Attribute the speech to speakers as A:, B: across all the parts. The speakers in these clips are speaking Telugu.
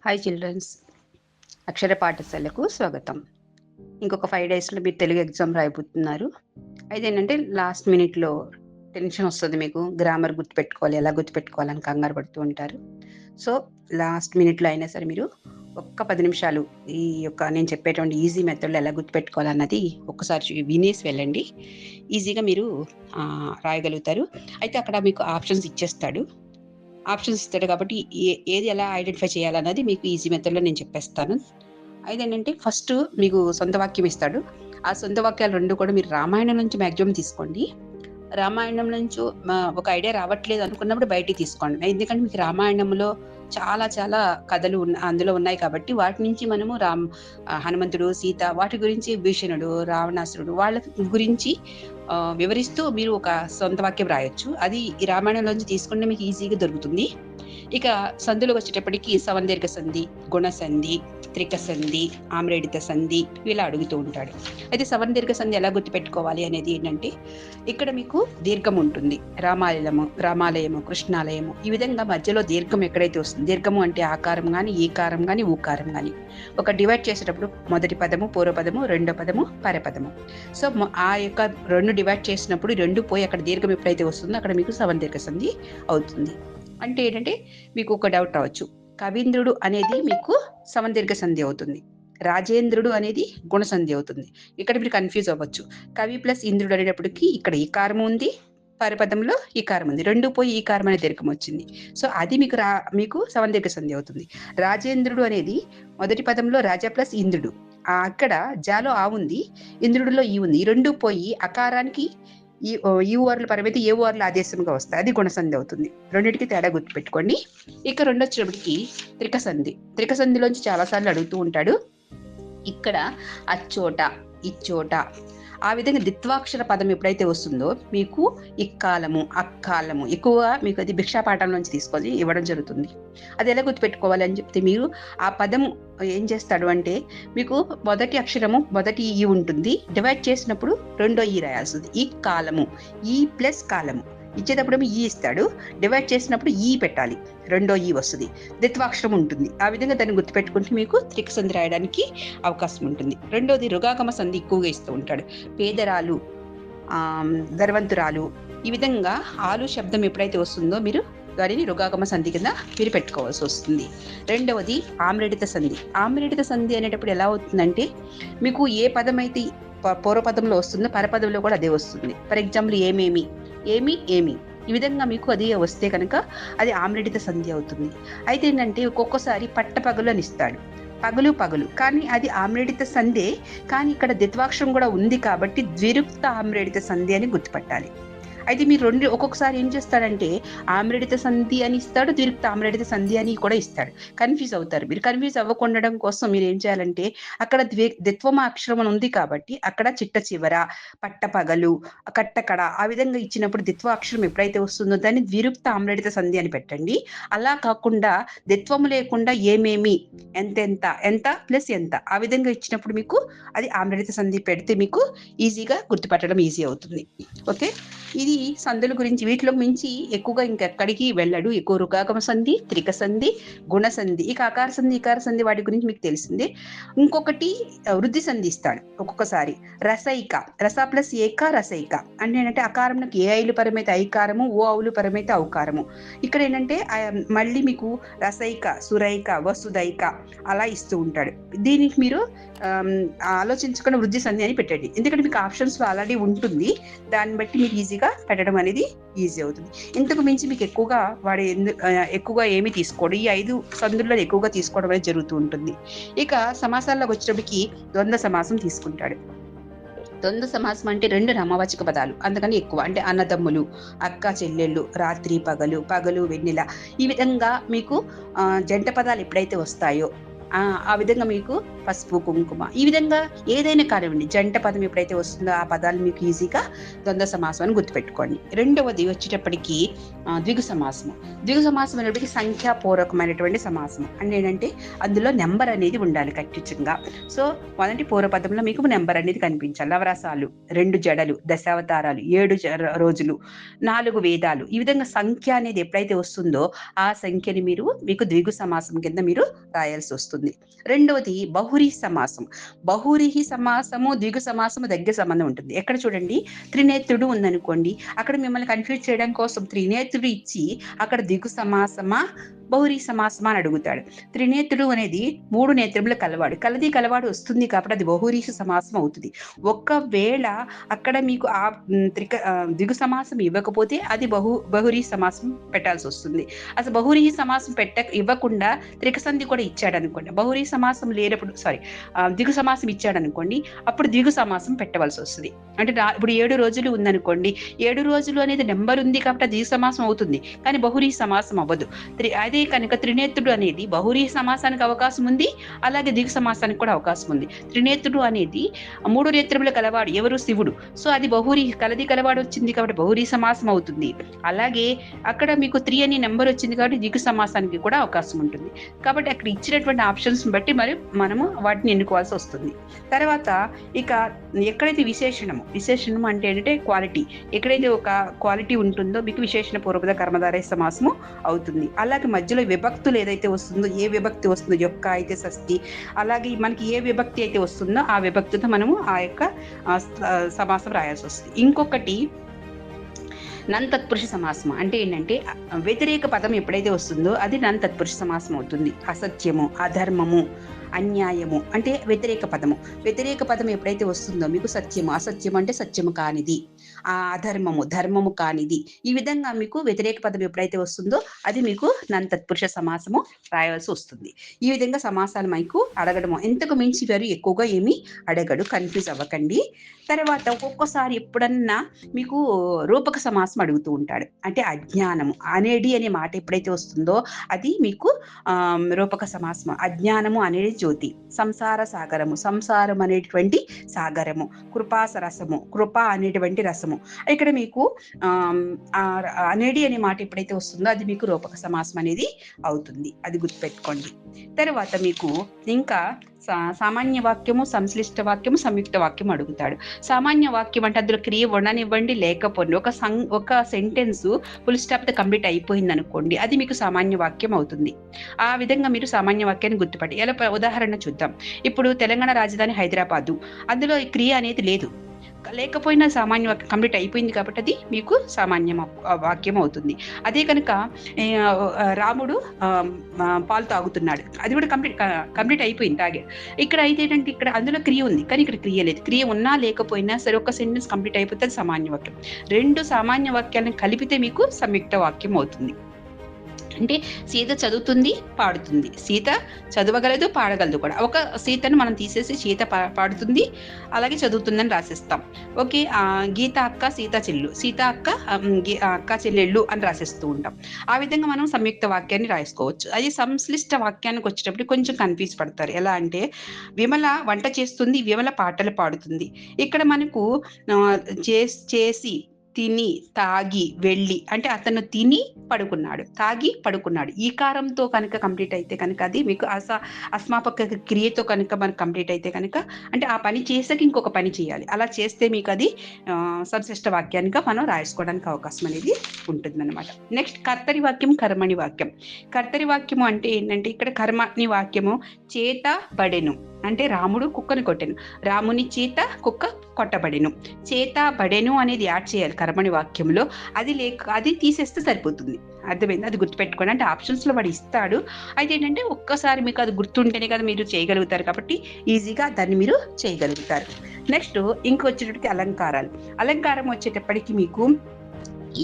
A: హాయ్ చిల్డ్రన్స్, అక్షర పాఠశాలకు స్వాగతం. ఇంకొక 5 డేస్లో మీరు తెలుగు ఎగ్జామ్ రాయబోతున్నారు. అయితే ఏంటంటే లాస్ట్ మినిట్లో టెన్షన్ వస్తుంది మీకు. గ్రామర్ గుర్తుపెట్టుకోవాలి, ఎలా గుర్తుపెట్టుకోవాలని కంగారు పడుతూ ఉంటారు. సో లాస్ట్ మినిట్లో అయినా సరే మీరు ఒక్క 10 నిమిషాలు ఈ యొక్క నేను చెప్పేటువంటి ఈజీ మెథడ్లో ఎలా గుర్తుపెట్టుకోవాలన్నది ఒక్కసారి వినేసి వెళ్ళండి. ఈజీగా మీరు రాయగలుగుతారు. అయితే అక్కడ మీకు ఆప్షన్స్ ఇచ్చేస్తాడు. ఆప్షన్స్ ఇస్తాడు కాబట్టి ఏది ఎలా ఐడెంటిఫై చేయాలన్నది మీకు ఈజీ మెథడ్లో నేను చెప్పేస్తాను. అదేంటంటే ఫస్ట్ మీకు సొంత వాక్యం ఇస్తాడు. ఆ సొంత వాక్యాలు 2 కూడా మీరు రామాయణం నుంచి మ్యాక్సిమం తీసుకోండి. రామాయణం నుంచి ఒక ఐడియా రావట్లేదు అనుకున్నప్పుడు బయటికి తీసుకోండి. ఎందుకంటే మీకు రామాయణంలో చాలా చాలా కథలు అందులో ఉన్నాయి కాబట్టి వాటి నుంచి మనము హనుమంతుడు, సీత, వాటి గురించి భీషణుడు, రావణాసురుడు వాళ్ళ గురించి వివరిస్తూ మీరు ఒక సొంత వాక్యం రాయొచ్చు. అది ఈ రామాయణంలోంచి తీసుకుంటే మీకు ఈజీగా దొరుకుతుంది. ఇక సంధిలోకి వచ్చేటప్పటికి సవర్ణదీర్ఘ సంధి, గుణ సంధి, త్రిక సంధి, ఆమ్రేడిత సంధి ఇలా అడుగుతూ ఉంటాడు. అయితే సవర్ణదీర్ఘ సంధి ఎలా గుర్తుపెట్టుకోవాలి అనేది ఏంటంటే ఇక్కడ మీకు దీర్ఘం ఉంటుంది. రామాలయము, కృష్ణాలయము, ఈ విధంగా మధ్యలో దీర్ఘం ఎక్కడైతే వస్తుంది, దీర్ఘము అంటే ఆకారం కానీ, ఈకారం కానీ, ఊకారం కానీ, ఒక డివైడ్ చేసేటప్పుడు మొదటి పదము పూర్వపదము, రెండో పదము పరపదము. సో ఆ యొక్క 2 డివైడ్ చేసినప్పుడు 2 పోయి అక్కడ దీర్ఘం ఎప్పుడైతే వస్తుందో అక్కడ మీకు సవర్ణదీర్ఘ సంధి అవుతుంది. అంటే ఏంటంటే మీకు ఒక డౌట్ రావచ్చు, కవీంద్రుడు అనేది మీకు సవర్ణదీర్ఘ సంధి అవుతుంది, రాజేంద్రుడు అనేది గుణ సంధి అవుతుంది. ఇక్కడ మీరు కన్ఫ్యూజ్ అవ్వచ్చు. కవి ప్లస్ ఇంద్రుడు అనేటప్పటికి ఇక్కడ ఈకారం ఉంది, పరపదంలో ఈకారం ఉంది, 2 పోయి ఈకారం అనే దీర్ఘం వచ్చింది. సో అది మీకు సవర్ణదీర్ఘ సంధి అవుతుంది. రాజేంద్రుడు అనేది మొదటి పదంలో రాజా ప్లస్ ఇంద్రుడు, అక్కడ జాలో ఆ ఉంది, ఇంద్రుడిలో ఈ ఉంది, ఈ 2 పోయి అకారానికి ఈ ఊర్ల పరమైతే ఏ ఊర్ల ఆదేశంగా వస్తాయి, అది గుణసంధి అవుతుంది. రెండింటికి తేడా గుర్తుపెట్టుకోండి. ఇక రెండొచ్చేటప్పటికి త్రికసంధి. త్రికసంధిలోంచి చాలాసార్లు అడుగుతూ ఉంటాడు. ఇక్కడ అచ్చోట, ఇచ్చోట, ఆ విధంగా ద్విత్వాక్షర పదం ఎప్పుడైతే వస్తుందో మీకు ఇక్కాలము, అక్కాలము ఎక్కువగా మీకు అది భిక్షాపాఠంలోంచి తీసుకొని ఇవ్వడం జరుగుతుంది. అది ఎలా గుర్తుపెట్టుకోవాలి అని చెప్తే మీరు ఆ పదం ఏం చేస్తాడు అంటే మీకు మొదటి అక్షరము మొదటి ఈ ఉంటుంది, డివైడ్ చేసినప్పుడు రెండో ఈ రాయాల్సింది. ఈ కాలము, ఈ ప్లస్ కాలము ఇచ్చేటప్పుడు ఈ ఇస్తాడు, డివైడ్ చేసినప్పుడు ఈ పెట్టాలి, రెండో ఈ వస్తుంది, ద్విత్వాక్షరం ఉంటుంది. ఆ విధంగా దాన్ని గుర్తుపెట్టుకుంటే మీకు త్రిక సంధి రాయడానికి అవకాశం ఉంటుంది. రెండోది రుగాగమ సంధి ఎక్కువగా ఇస్తూ ఉంటాడు. పేదరాలు, ధనవంతురాలు, ఈ విధంగా ఆలు శబ్దం ఎప్పుడైతే వస్తుందో మీరు దానిని రుగాగమ సంధి కింద మీరు పెట్టుకోవాల్సి వస్తుంది. రెండవది ఆమ్రేడిత సంధి. ఆమ్రేడిత సంధి అనేటప్పుడు ఎలా అవుతుందంటే మీకు ఏ పదం అయితే పూర్వపదంలో వస్తుందో పరపదంలో కూడా అదే వస్తుంది. ఫర్ ఎగ్జాంపుల్ ఏమేమి, ఏమి ఏమి, ఈ విధంగా మీకు అది వస్తే కనుక అది ఆమ్రేడిత సంధి అవుతుంది. అయితే ఏంటంటే ఒక్కొక్కసారి పట్టపగలు అని ఇస్తాడు, పగలు పగలు, కానీ అది ఆమ్రేడిత సంధే, కానీ ఇక్కడ ద్విత్వాక్షరం కూడా ఉంది కాబట్టి ద్విరుక్త ఆమ్రేడిత సంధి అని గుర్తుపట్టాలి. అయితే మీరు ఒక్కొక్కసారి ఏం చేస్తాడంటే ఆమ్రేడిత సంధి అని ఇస్తాడు, ద్విరుక్త ఆమ్రేడిత సంధి అని కూడా ఇస్తాడు. కన్ఫ్యూజ్ అవుతారు. మీరు కన్ఫ్యూజ్ అవ్వకుండడం కోసం మీరు ఏం చేయాలంటే అక్కడ ద్విత్వమ అక్షరం ఉంది కాబట్టి అక్కడ చిట్ట చివర, పట్టపగలు, కట్టకడ, ఆ విధంగా ఇచ్చినప్పుడు ద్విత్వ అక్షరం ఎప్పుడైతే వస్తుందో దాన్ని ద్విరుక్త ఆమ్రేడిత సంధి అని పెట్టండి. అలా కాకుండా ద్విత్వము లేకుండా ఏమేమి, ఎంతెంత, ఎంత ప్లస్ ఎంత, ఆ విధంగా ఇచ్చినప్పుడు మీకు అది ఆమ్రేడిత సంధి పెడితే మీకు ఈజీగా గుర్తుపట్టడం ఈజీ అవుతుంది. ఓకే, ఇది సంధుల గురించి. వీటిలో మించి ఎక్కువగా ఇంకెక్కడికి వెళ్ళడు. ఎక్కువ రుగాగమ సంధి, త్రిక సంధి, గుణ సంధి, ఇక ఆకార సంధి, ఇకార సంధి వాటి గురించి మీకు తెలిసిందే. ఇంకొకటి వృద్ధి సంధి ఇస్తాడు ఒక్కొక్కసారి. రసైక, రస ప్లస్ ఏక రసైక అంటే ఏంటంటే అకారంకి ఏ ఐలు పరమైతే ఐకారము, ఓ అవులు పరమైతే ఔకారము. ఇక్కడ ఏంటంటే మళ్ళీ మీకు రసైక, సురైక, వసుదైక అలా ఇస్తూ ఉంటాడు. దీనికి మీరు ఆలోచించుకున్న వృద్ధి సంధి అని పెట్టండి. ఎందుకంటే మీకు ఆప్షన్స్ లో ఆల్రెడీ ఉంటుంది, దాన్ని బట్టి మీకు ఈజీగా పెట్టడం అనేది ఈజీ అవుతుంది. ఇంతకు మించి మీకు ఎక్కువగా ఏమీ తీసుకోడు. ఈ 5 సందుల్లో ఎక్కువగా తీసుకోవడం అనేది జరుగుతూ ఉంటుంది. ఇక సమాసాల్లోకి వచ్చేటప్పటికి ద్వంద్వ సమాసం తీసుకుంటాడు. ద్వంద్వ సమాసం అంటే 2 నామవాచక పదాలు, అందుకని ఎక్కువ. అంటే అన్నదమ్ములు, అక్క చెల్లెళ్ళు, రాత్రి పగలు, పగలు వెన్నెల, ఈ విధంగా మీకు జంట పదాలు ఎప్పుడైతే వస్తాయో ఆ విధంగా మీకు పసుపు, కుంకుమ ఈ విధంగా ఏదైనా కానివ్వండి జంట పదం ఎప్పుడైతే వస్తుందో ఆ పదాలు మీకు ఈజీగా ద్వంద్వ సమాసం అని గుర్తుపెట్టుకోండి. రెండవది వచ్చేటప్పటికి ద్విగు సమాసము. ద్విగు సమాసం అనేప్పటికీ సంఖ్యాపూర్వకమైనటువంటి సమాసం. అంటే ఏంటంటే అందులో నెంబర్ అనేది ఉండాలి ఖచ్చితంగా. సో మొదటి పూర్వపదంలో మీకు నెంబర్ అనేది కనిపించాలి. నవరసాలు, 2 జడలు, దశావతారాలు, 7 రోజులు, 4 వేదాలు ఈ విధంగా సంఖ్య అనేది ఎప్పుడైతే వస్తుందో ఆ సంఖ్యని మీకు ద్విగు సమాసం కింద మీరు రాయాల్సి వస్తుంది. రెండవది బహురీ సమాసం. బహురీహి సమాసము, ద్విగు సమాసము దగ్గర సంబంధం ఉంటుంది. ఎక్కడ చూడండి, త్రినేత్రుడు ఉందనుకోండి, అక్కడ మిమ్మల్ని కన్ఫ్యూజ్ చేయడం కోసం త్రినేత్రుడు ఇచ్చి అక్కడ ద్విగు సమాసమా బహురీ సమాసమా అని అడుగుతాడు. త్రినేత్రుడు అనేది 3 నేత్రములు కలవాడు, కలవాడు వస్తుంది కాబట్టి అది బహురీహి సమాసం అవుతుంది. ఒకవేళ అక్కడ మీకు ఆ ద్విగు సమాసం ఇవ్వకపోతే అది బహురీ సమాసం పెట్టాల్సి వస్తుంది. అసలు బహురీహి సమాసం ఇవ్వకుండా త్రికసంధి కూడా ఇచ్చాడు అనుకోండి, బహురీ సమాసం లేనప్పుడు ద్విగు సమాసం ఇచ్చాడు అనుకోండి, అప్పుడు ద్విగు సమాసం పెట్టవలసి వస్తుంది. అంటే ఇప్పుడు 7 రోజులు ఉందనుకోండి, 7 రోజులు అనేది నెంబర్ ఉంది కాబట్టి ద్విగు సమాసం అవుతుంది, కానీ బహురీ సమాసం అవ్వదు. అదే కనుక త్రినేత్రుడు అనేది బహురీ సమాసానికి అవకాశం ఉంది, అలాగే ద్విగు సమాసానికి కూడా అవకాశం ఉంది. త్రినేత్రుడు అనేది 3 నేత్రములు కలవాడు, ఎవరు? శివుడు. సో అది కలవాడు వచ్చింది కాబట్టి బహురీ సమాసం అవుతుంది. అలాగే అక్కడ మీకు 3 అని నెంబర్ వచ్చింది కాబట్టి ద్విగు సమాసానికి కూడా అవకాశం ఉంటుంది. కాబట్టి అక్కడ ఇచ్చినటువంటి ఆప్షన్స్ బట్టి మనము వాటిని ఎన్నుకోవాల్సి వస్తుంది. తర్వాత ఇక ఎక్కడైతే విశేషణము అంటే ఏంటంటే క్వాలిటీ, ఎక్కడైతే ఒక క్వాలిటీ ఉంటుందో మీకు విశేషణ పూర్వపద కర్మధారయ సమాసము అవుతుంది. అలాగే మధ్యలో విభక్తులు ఏదైతే వస్తుందో, ఏ విభక్తి వస్తుందో, యొక్క అయితే షష్ఠి, అలాగే మనకి ఏ విభక్తి అయితే వస్తుందో ఆ విభక్తితో మనము ఆ యొక్క సమాసం రాయాల్సి వస్తుంది. ఇంకొకటి నన్ తత్పురుష సమాసం. అంటే ఏంటంటే వ్యతిరేక పదం ఎప్పుడైతే వస్తుందో అది నన్ తత్పురుష సమాసం అవుతుంది. అసత్యము, అధర్మము, అన్యాయము అంటే వ్యతిరేక పదం ఎప్పుడైతే వస్తుందో మీకు సత్యము, అసత్యము అంటే సత్యము కానిది, అధర్మము, ధర్మము కానిది, ఈ విధంగా మీకు వ్యతిరేక పదం ఎప్పుడైతే వస్తుందో అది మీకు నన్ తత్పురుష సమాసము రాయాల్సి వస్తుంది. ఈ విధంగా సమాసాలు మీకు అడగడము, ఎంతకు మించి వారు ఎక్కువగా ఏమీ అడగడు, కన్ఫ్యూజ్ అవ్వకండి. తర్వాత ఒక్కొక్కసారి ఎప్పుడన్నా మీకు రూపక సమాసం అడుగుతూ ఉంటాడు. అంటే అజ్ఞానము, అనేది అనే మాట ఎప్పుడైతే వస్తుందో అది మీకు రూపక సమాసం. అజ్ఞానము అనేది జ్యోతి, సంసార సాగరము, సంసారం అనేటువంటి సాగరము, కృపాసరసము, కృప అనేటువంటి రసము. ఇక్కడ మీకు అనేది అనే మాట ఎప్పుడైతే వస్తుందో అది మీకు రూపక సమాసం అనేది అవుతుంది. అది గుర్తుపెట్టుకోండి. తర్వాత మీకు ఇంకా సామాన్య వాక్యము, సంశ్లిష్ట వాక్యము, సంయుక్త వాక్యం అడుగుతాడు. సామాన్య వాక్యం అంటే అందులో క్రియ ఉండనివ్వండి లేకపోండి, ఒక సెంటెన్స్ ఫుల్ స్టాప్ తో కంప్లీట్ అయిపోయింది అనుకోండి, అది మీకు సామాన్య వాక్యం అవుతుంది. ఆ విధంగా మీరు సామాన్య వాక్యాన్ని గుర్తుపట్టి ఎలా ఉదాహరణ చూద్దాం. ఇప్పుడు తెలంగాణ రాజధాని హైదరాబాదు, అందులో క్రియ అనేది లేదు, లేకపోయినా సామాన్య వాక్యం కంప్లీట్ అయిపోయింది కాబట్టి అది మీకు సామాన్య వాక్యం అవుతుంది. అదే కనుక రాముడు పాలు తాగుతున్నాడు, అది కూడా కంప్లీట్ అయిపోయింది, తాగాడు. ఇక్కడ అయితే ఏంటంటే ఇక్కడ అందులో క్రియ ఉంది కానీ ఇక్కడ క్రియ లేదు. క్రియ ఉన్నా లేకపోయినా సరే ఒక సెంటెన్స్ కంప్లీట్ అయిపోతే అది సామాన్య వాక్యం. 2 సామాన్య వాక్యాలను కలిపితే మీకు సంయుక్త వాక్యం అవుతుంది. అంటే సీత చదువుతుంది, పాడుతుంది. సీత చదవగలదు, పాడగలదు కూడా. ఒక సీతను మనం తీసేసి సీత పాడుతుంది అలాగే చదువుతుందని రాసేస్తాం. ఓకే, గీత అక్క, సీత చెల్లు, సీత అక్క, అక్క చెల్లెళ్ళు అని రాసేస్తూ ఉంటాం. ఆ విధంగా మనం సంయుక్త వాక్యాన్ని రాసుకోవచ్చు. అది సంశ్లిష్ట వాక్యానికి వచ్చేటప్పుడు కొంచెం కన్ఫ్యూజ్ పడతారు. ఎలా అంటే విమల వంట చేస్తుంది, విమల పాటలు పాడుతుంది. ఇక్కడ మనకు చేసి, తిని, తాగి, వెళ్ళి అంటే అతను తిని పడుకున్నాడు, తాగి పడుకున్నాడు. ఈ కారంతో కనుక కంప్లీట్ అయితే కనుక అది మీకు అస్మాపక క్రియతో కనుక మనకు కంప్లీట్ అయితే కనుక అంటే ఆ పని చేసాక ఇంకొక పని చేయాలి. అలా చేస్తే మీకు అది సంశ్లిష్ట వాక్యానికి మనం రాసుకోవడానికి అవకాశం అనేది ఉంటుందన్నమాట. నెక్స్ట్ కర్తరి వాక్యం, కర్మణి వాక్యం. కర్తరి వాక్యము అంటే ఏంటంటే ఇక్కడ కర్మణి వాక్యము చేత బడెను అంటే రాముడు కుక్కని కొట్టెను, రాముని చేత కుక్క కొట్టబడెను. చేత బడెను అనేది యాడ్ చేయాలి కర్మణి వాక్యంలో, అది తీసేస్తే సరిపోతుంది. అర్థమైంది? అది గుర్తుపెట్టుకోండి. అంటే ఆప్షన్స్ లో వాడు ఇస్తాడు, అయితే ఏంటంటే ఒక్కసారి మీకు అది గుర్తుంటేనే కదా మీరు చేయగలుగుతారు, కాబట్టి ఈజీగా దాన్ని మీరు చేయగలుగుతారు. నెక్స్ట్ ఇంకొచ్చేటప్పటికి అలంకారాలు. అలంకారం వచ్చేటప్పటికి మీకు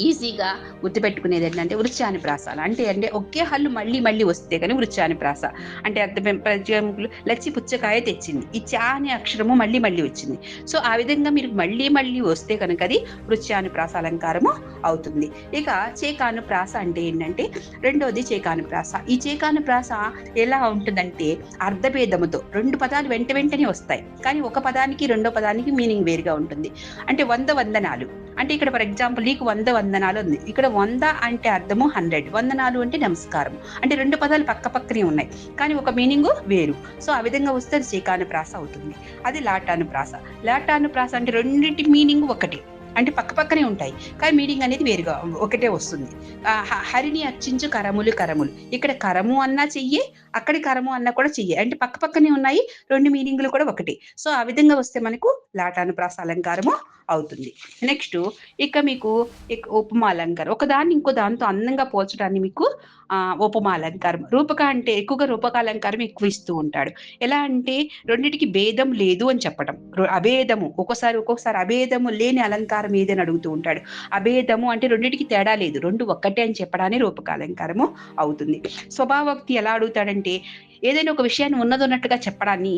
A: ఈజీగా గుర్తుపెట్టుకునేది ఏంటంటే వృత్యానుప్రాసాలు అంటే ఒకే హల్లు మళ్ళీ మళ్ళీ వస్తే కానీ వృత్యానుప్రాస అంటే అర్థం. ఎగ్జాంపుల్ లచ్చి పుచ్చకాయ తెచ్చింది, ఈ చా అనే అక్షరము మళ్ళీ మళ్ళీ వచ్చింది. సో ఆ విధంగా మీరు మళ్ళీ మళ్ళీ వస్తే కనుక అది వృత్యానుప్రాస అలంకారము అవుతుంది. ఇక చేకానుప్రాస అంటే ఏంటంటే రెండోది చేకానుప్రాస. ఈ చేకానుప్రాస ఎలా ఉంటుందంటే అర్ధభేదముతో రెండు పదాలు వెంట వెంటనే వస్తాయి, కానీ ఒక పదానికి రెండో పదానికి మీనింగ్ వేరుగా ఉంటుంది. అంటే 100 వందనాలు అంటే ఇక్కడ ఫర్ ఎగ్జాంపుల్ నీకు 100 వందనాలు ఉంది, ఇక్కడ 100 అంటే అర్థము 100, వందనాలు అంటే నమస్కారం. అంటే రెండు పదాలు పక్క పక్కనే ఉన్నాయి కానీ ఒక మీనింగ్ వేరు. సో ఆ విధంగా వస్తే అది చేకానుప్రాస అవుతుంది. అది లాటానుప్రాస. లాటానుప్రాస అంటే రెండింటి మీనింగ్ ఒకటి, అంటే పక్క పక్కనే ఉంటాయి కానీ మీనింగ్ అనేది వేరుగా ఒకటే వస్తుంది. హరిని అర్చించు కరములు కరములు, ఇక్కడ కరము అన్నా చెయ్యి, అక్కడి కరము అన్నా కూడా చెయ్యి, అంటే పక్క పక్కనే ఉన్నాయి, రెండు మీనింగ్లు కూడా ఒకటి. సో ఆ విధంగా వస్తే మనకు లాటానుప్రాస అలంకారము అవుతుంది. నెక్స్ట్ ఇక మీకు ఉపమా అలంకారం, ఒకదాన్ని ఇంకో దాంతో అందంగా పోల్చడాన్ని మీకు ఉపమా అలంకారం. రూపక అంటే ఎక్కువగా రూపక అలంకారం ఎక్కువ ఇస్తూ ఉంటాడు. ఎలా అంటే రెండింటికి భేదం లేదు అని చెప్పడం, అభేదము, ఒక్కొక్కసారి అభేదము లేని అలంకారం ఏదని అడుగుతూ ఉంటాడు. అభేదము అంటే రెండింటికి తేడా లేదు, రెండు ఒక్కటే అని చెప్పడాన్ని రూపక అలంకారము అవుతుంది. స్వభావోక్తి ఎలా అడుగుతాడంటే ఏదైనా ఒక విషయాన్ని ఉన్నదన్నట్టుగా చెప్పడాన్ని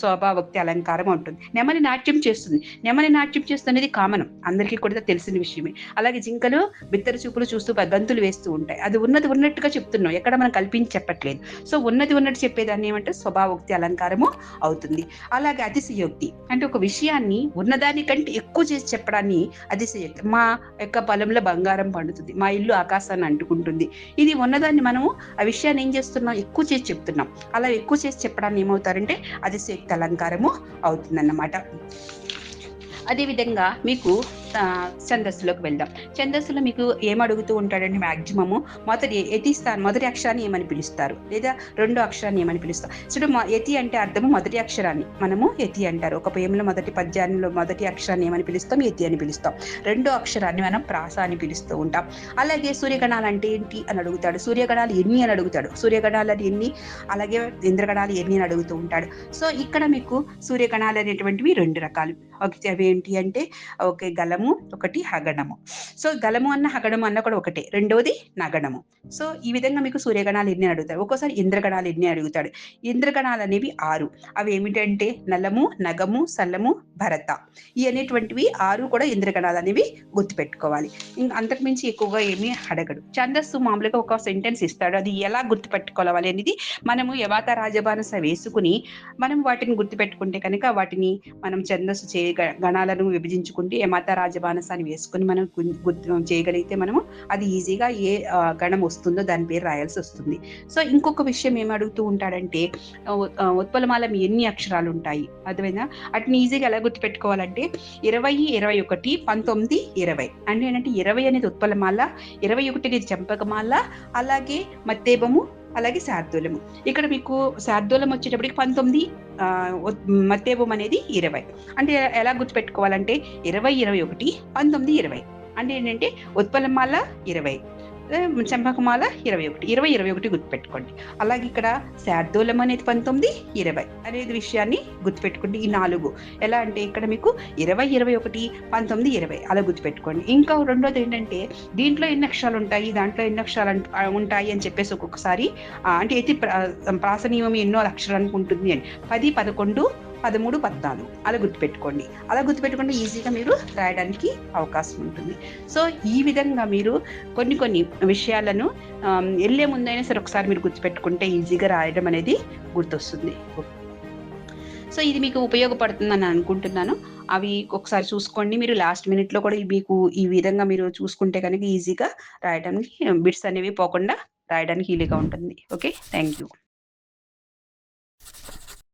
A: స్వభావోక్తి అలంకారం ఉంటుంది. నెమలి నాట్యం చేస్తుంది, నెమలి నాట్యం చేస్తున్నది కామనం, అందరికీ కూడా తెలిసిన విషయమే. అలాగే జింకలు బిత్తర చూపులు చూస్తూ గంతులు వేస్తూ ఉంటాయి, అది ఉన్నది ఉన్నట్టుగా చెప్తున్నాం, ఎక్కడ మనం కల్పించి చెప్పట్లేదు. సో ఉన్నది ఉన్నట్టు చెప్పేదాన్ని ఏమంటే స్వభావోక్తి అలంకారము అవుతుంది. అలాగే అతిశయోక్తి అంటే ఒక విషయాన్ని ఉన్నదానికంటే ఎక్కువ చేసి చెప్పడాన్ని అతిశయోక్తి. మా యొక్క పొలంలో బంగారం పండుతుంది, మా ఇల్లు ఆకాశాన్ని అంటుకుంటుంది, ఇది ఉన్నదాన్ని మనము ఆ విషయాన్ని ఏం చేస్తున్నాం, ఎక్కువ చేసి చెప్తున్నాం. అలా ఎక్కువ చేసి చెప్పడాన్ని ఏమవుతారంటే అతిశయోక్తి అలంకారము అవుతుందన్నమాట. అదేవిధంగా మీకు ఛందస్సులోకి వెళ్దాం. ఛందస్సులో మీకు ఏమడుగుతూ ఉంటాడంటే మ్యాక్సిమము మొదటి అక్షరాన్ని ఏమని పిలుస్తారు, లేదా రెండో అక్షరాన్ని ఏమని పిలుస్తారు. సో యతి అంటే అర్థము మొదటి అక్షరాన్ని మనము యతి అంటారు. ఒక పోయంలో మొదటి పద్యాల్లో మొదటి అక్షరాన్ని ఏమని పిలుస్తాం, యతి అని పిలుస్తాం. రెండో అక్షరాన్ని మనం ప్రాస అని పిలుస్తూ ఉంటాం. అలాగే సూర్యగణాలు అంటే ఏంటి అని అడుగుతాడు, సూర్యగణాలు ఎన్ని అని అడుగుతాడు, సూర్యగణాలు ఎన్ని, అలాగే ఇంద్రగణాలు ఎన్ని అని అడుగుతూ ఉంటాడు. సో ఇక్కడ మీకు సూర్యగణాలు అనేటువంటివి రెండు రకాలు. అవి ఏంటి అంటే ఓకే గలము, ఒకటి హగణము. సో గలము అన్న హగణము అన్న కూడా ఒకటే, రెండవది నగణము. సో ఈ విధంగా మీకు సూర్యగణాలు ఎన్ని అడుగుతాడు. ఒక్కోసారి ఇంద్రగణాలు ఎన్ని అడుగుతాడు. ఇంద్రగణాలు అనేవి 6. అవి ఏమిటంటే నలము, నగము, సల్లము, భరత. ఈ అనేటువంటివి 6 కూడా ఇంద్రగణాలు అనేవి గుర్తుపెట్టుకోవాలి. ఇంకా అంతకుమించి ఎక్కువగా ఏమీ అడగడు. ఛందస్సు మామూలుగా ఒక సెంటెన్స్ ఇస్తాడు, అది ఎలా గుర్తుపెట్టుకోవాలి అనేది మనము యవాత రాజబానస వేసుకుని మనం వాటిని గుర్తుపెట్టుకుంటే కనుక వాటిని మనం ఛందస్సు గణాలను విభజించుకుంటే యమత రాజబానసాన్ని వేసుకుని మనం చేయగలిగితే మనము అది ఈజీగా ఏ గణం వస్తుందో దాని పేరు రాయాల్సి వస్తుంది. సో ఇంకొక విషయం ఏమి అడుగుతూ ఉంటాడంటే ఉత్పలమాలం ఎన్ని అక్షరాలు ఉంటాయి, అదేవిధంగా వాటిని ఈజీగా ఎలా గుర్తుపెట్టుకోవాలంటే 20, 21, 19, 20 అంటే ఏంటంటే 20 అనేది ఉత్పలమాల, 21 అనేది చంపకమాల, అలాగే మత్తేబము, అలాగే శార్దూలము. ఇక్కడ మీకు శార్దూలం వచ్చేటప్పటికి 19, మత్తేబం అనేది 20. అంటే ఎలా గుర్తుపెట్టుకోవాలంటే 20, 21, 19, 20 అంటే ఏంటంటే ఉత్పలమాల 20, చంపకమాల 21, 20, 21 గుర్తుపెట్టుకోండి. అలాగే ఇక్కడ శార్దూలం అనేది 19, 20 అనేది విషయాన్ని గుర్తుపెట్టుకోండి. ఈ 4 ఎలా అంటే ఇక్కడ మీకు 20, 21, 19, 20 అలా గుర్తుపెట్టుకోండి. ఇంకా రెండోది ఏంటంటే దీంట్లో ఎన్ని అక్షరాలు ఉంటాయి, దాంట్లో ఎన్ని అక్షరాలు ఉంటాయి అని చెప్పేసి ఒక్కొక్కసారి అంటే ఎతి ప్రాసనియమం ఎన్నో అక్షరానికి ఉంటుంది అని 10, 11, 13, 14 అలా గుర్తుపెట్టుకోండి. అలా గుర్తుపెట్టుకుంటే ఈజీగా మీరు రాయడానికి అవకాశం ఉంటుంది. సో ఈ విధంగా మీరు కొన్ని విషయాలను వెళ్ళే ముందైనా సరే ఒకసారి మీరు గుర్తుపెట్టుకుంటే ఈజీగా రాయడం అనేది గుర్తొస్తుంది. సో ఇది మీకు ఉపయోగపడుతుందని అనుకుంటున్నాను. అవి ఒకసారి చూసుకోండి. మీరు లాస్ట్ మినిట్లో కూడా మీకు ఈ విధంగా మీరు చూసుకుంటే కనుక ఈజీగా రాయడానికి బిట్స్ అనేవి పోకుండా రాయడానికి ఈజీగా ఉంటుంది. Okay, thank you.